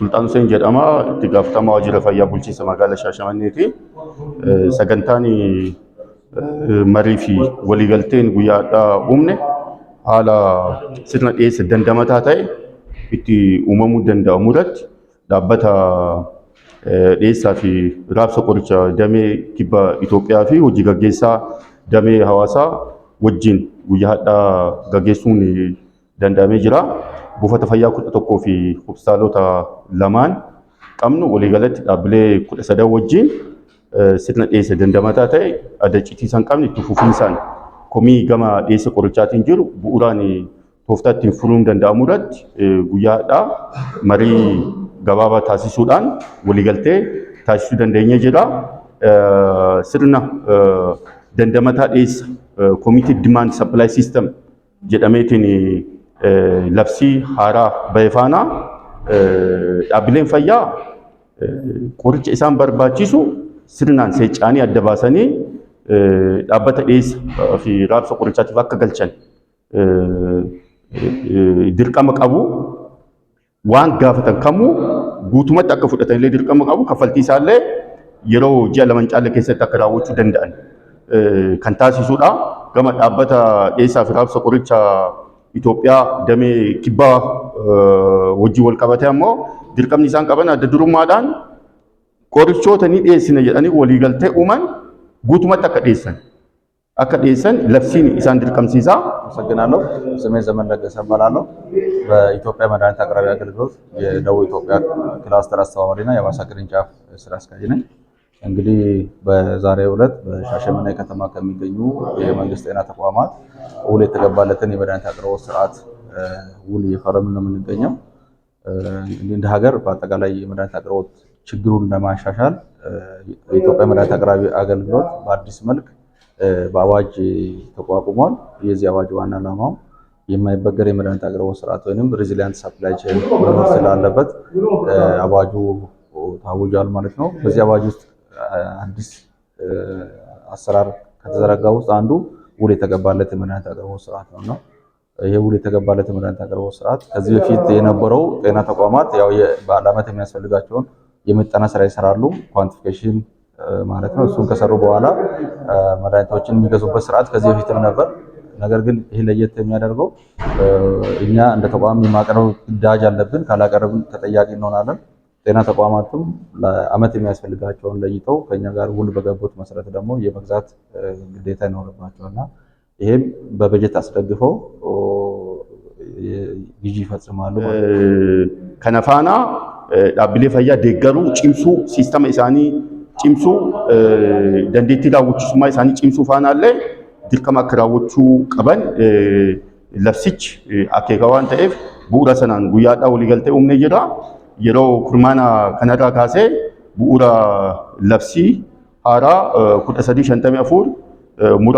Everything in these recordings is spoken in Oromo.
Sultaan Hussein jedhama itti gaafatamaa waajjira fayyaa bulchiinsa magaalaa Shaashamanneeti. Sagantaan marii fi waliigalteen guyyaadhaa uumne haala sirna dhiyeessa dandamataa ta'e itti uumamuu danda'amu irratti dhaabbata dhiyeessaa fi raabsa qoricha damee kibba Itoophiyaa fi hojii gaggeessaa damee hawaasaa wajjin guyyaadhaa gaggeessuun danda'amee jira. Buufata fayyaa 11 fi hospitaalota lamaan qabnu waliigalatti dhaabbilee 13 wajjin sirna dhiyeessa dandamataa ta'e adda-citii isaan qabne itti fufiinsaan komii gama dhiyeessa qorichaatiin jiru bu'uuraan tooftaa ittiin furuun danda'amu irratti guyyaadhaa marii gabaabaa taasisuudhaan waliigaltee taasisuu dandeenye jira. Sirna dandamataa dhiyeessa committed demand supply system jedhameetiin labsii haaraa bahe faana dhaabbileen fayyaa qoricha isaan barbaachisu sirnaan seecaanii adda baasanii dhaabbata dhiyeessa fi raabsa qorichaatiif akka galchan dirqama qabu. Waan gaafatan kamuu guutumatti akka fudhatan illee dirqama qabu. Kaffaltii isaallee yeroo ji'a lama caalle keessatti akka raawwachuu danda'an kan taasisudha. Gama dhaabbata dhiyeessaa fi raabsa qoricha Itoophiyaa damee kibbaa wajjin wal qabate ammoo dirqamni isaan qaban adda durummaadhaan qorichoota ni dhiyeessina jedhanii waliigaltee uuman guutumatti akka dhiyeessan labsiin isaan dirqamsiisa. አመሰግናለሁ። ስሜ ዘመን ለገሰ እባላለሁ። በኢትዮጵያ መድኃኒት አቅራቢ አገልግሎት የደቡብ ኢትዮጵያ ክላስተር አስተባባሪና የሐዋሳ ቅርንጫፍ ስራ አስኪያጅ ነኝ። እንግዲህ በዛሬው ዕለት በሻሸመኔ ከተማ ከሚገኙ የመንግስት ጤና ተቋማት ውል የተገባለትን የመድኃኒት አቅርቦት ስርዓት ውል እየፈረምን ነው የምንገኘው። እንግዲህ እንደ ሀገር በአጠቃላይ የመድኃኒት አቅርቦት ችግሩን ለማሻሻል የኢትዮጵያ መድኃኒት አቅራቢ አገልግሎት በአዲስ መልክ በአዋጅ ተቋቁሟል። የዚህ አዋጅ ዋና ዓላማው የማይበገር የመድኃኒት አቅርቦት ስርዓት ወይንም ሬዚሊያንት ሰፕላይ ቼን መኖር ስላለበት አዋጁ ታውጇል ማለት ነው። በዚህ አዋጅ ውስጥ አዲስ አሰራር ከተዘረጋው ውስጥ አንዱ ውል የተገባለት የመድኃኒት አቅርቦት ስርዓት ነው። ይሄ ውል የተገባለት የመድኃኒት አቅርቦት ስርዓት ከዚህ በፊት የነበረው ጤና ተቋማት ያው በዓመት የሚያስፈልጋቸውን የምጠና ስራ ይሰራሉ፣ ኳንቲፊኬሽን ማለት ነው። እሱን ከሰሩ በኋላ መድኃኒቶችን የሚገዙበት ስርዓት ከዚህ በፊትም ነበር። ነገር ግን ይሄ ለየት የሚያደርገው እኛ እንደ ተቋም የማቅረብ ግዳጅ አለብን። ካላቀረብን ተጠያቂ እንሆናለን። ጤና ተቋማትም ለዓመት የሚያስፈልጋቸውን ለይተው ከኛ ጋር ውል በገቡት መሰረት ደግሞ የመግዛት ግዴታ ይኖርባቸውና ይሄም በበጀት አስደግፈው ግዢ ይፈጽማሉ። ከነፋና ዳብሌ ፈያ ደገሩ ጭምሱ ሲስተም ኢሳኒ ጭምሱ ደንዴቲ ዳውቹስማ ኢሳኒ ጭምሱ ፋናለ ድርከማ ክራዎቹ ቀበን ለፍሲች አኬካዋን ተኤፍ ቡራ ሰናን ጉያዳ ወሊገልቴ ኡምኔ ጅራ የሮ ኩርማና ከነራ ካሴ ቡራ ለፍሲ ሃራ ኩተሰዲ ሸንተሚ አፉር ሙራ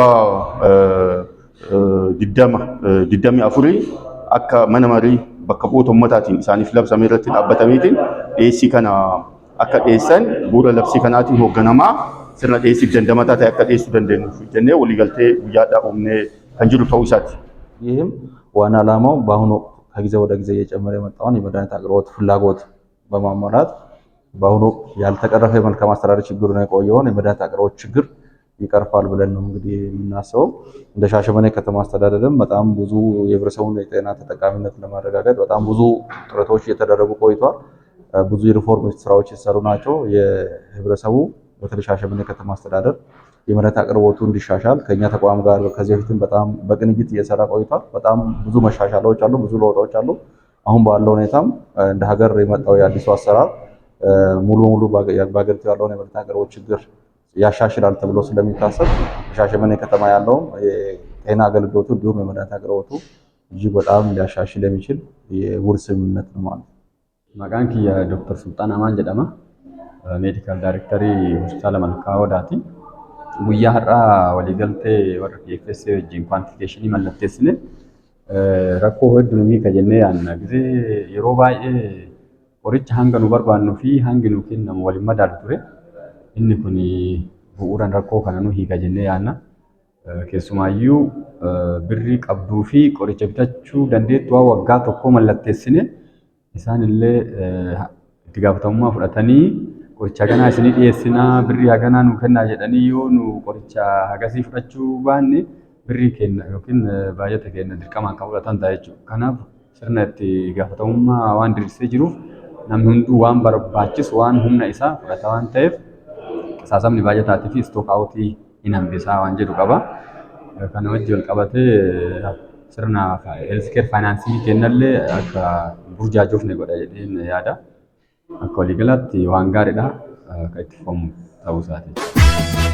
ዲዳሚ አፉሪ አካ መነመሪ በከቦት ኡመታቲን ኢሳኒፍ ለብሰ ሜረት ዳበተሚቲን ኤሲ ከና አካ ኤሰን ቡራ ለፍሲ ከናቲ ሆገናማ ስርና ኤሲ ደንደማታ ታያካ ኤሱ ደንደኑ ጀኔ ወሊገልቴ ጉያዳ ኡምኔ ከንጅሩ ተውሳት ይህም ዋና ዓላማው በአሁኑ ከጊዜ ወደ ጊዜ እየጨመረ የመጣውን የመድኃኒት አቅርቦት ፍላጎት በማሟላት በአሁኑ ያልተቀረፈ የመልካም አስተዳደር ችግር ነው የቆየውን የመድኃኒት አቅርቦት ችግር ይቀርፋል ብለን ነው እንግዲህ የምናስበው። እንደ ሻሸመኔ ከተማ አስተዳደርም በጣም ብዙ የህብረተሰቡን የጤና ተጠቃሚነት ለማረጋገጥ በጣም ብዙ ጥረቶች እየተደረጉ ቆይቷል። ብዙ የሪፎርም ስራዎች የተሰሩ ናቸው። የህብረተሰቡ በተለይ ሻሸመኔ ከተማ አስተዳደር የመድኃኒት አቅርቦቱ እንዲሻሻል ከኛ ተቋም ጋር ከዚህ በፊትም በጣም በቅንጅት እየሰራ ቆይቷል። በጣም ብዙ መሻሻሎች አሉ፣ ብዙ ለውጦች አሉ። አሁን ባለው ሁኔታም እንደ ሀገር የመጣው የአዲሱ አሰራር ሙሉ በሀገሪቱ ያለውን የመድኃኒት አቅርቦት ችግር ያሻሽላል ተብሎ ስለሚታሰብ ሻሸመኔ ከተማ ያለው የጤና አገልግሎቱ እንዲሁም የመድኃኒት አቅርቦቱ እጅግ በጣም ሊያሻሽል የሚችል የውል ስምምነት ነው ማለት ነው። መቃን ኪያ ዶክተር ሱልጣን አማን ጀደማ ሜዲካል ዳይሬክተሪ ሆስፒታል መልካ ወዳቲ ጉያ ሀራ ወሊገልቴ ወር የክስ ጂን ኳንቲፊኬሽን መለቴስነ ረኮ ሆድኑሚ ከጀነ ያና ጊዜ የሮባይ ኦሪች ሃንገኑ በርባኑ ፊ ሃንገኑ ከነም ወሊመዳል ቱሬ inni kun bu'uuraan rakkoo kana nu hiika jennee yaadna. Keessumaayyuu birrii qabduu fi qoricha bitachuu dandeettu waggaa tokko mallatteessine isaan illee itti gaafatamummaa fudhatanii qoricha haganaa isinii dhiyeessinaa birrii haganaa nu kennaa jedhanii yoo nu qoricha hagasii fudhachuu baanne birrii kenna yookiin baay'ata kenna dirqamaan kan fudhatan ta'a jechuudha. Kanaaf sirna itti gaafatamummaa waan diriirsee jiruuf namni hunduu waan barbaachisu waan humna isaa fudhata waan ta'eef qisaasamni baay'ataatii fi istook aawutii hin hambisaa waan jedhu qaba. Kana wajjin wal qabatee sirna healthcare finaansii kennallee akka burjaajoofne godha jedheen yaada. Akka waliigalaatti waan gaariidha akka itti fufamu ta'uu isaati.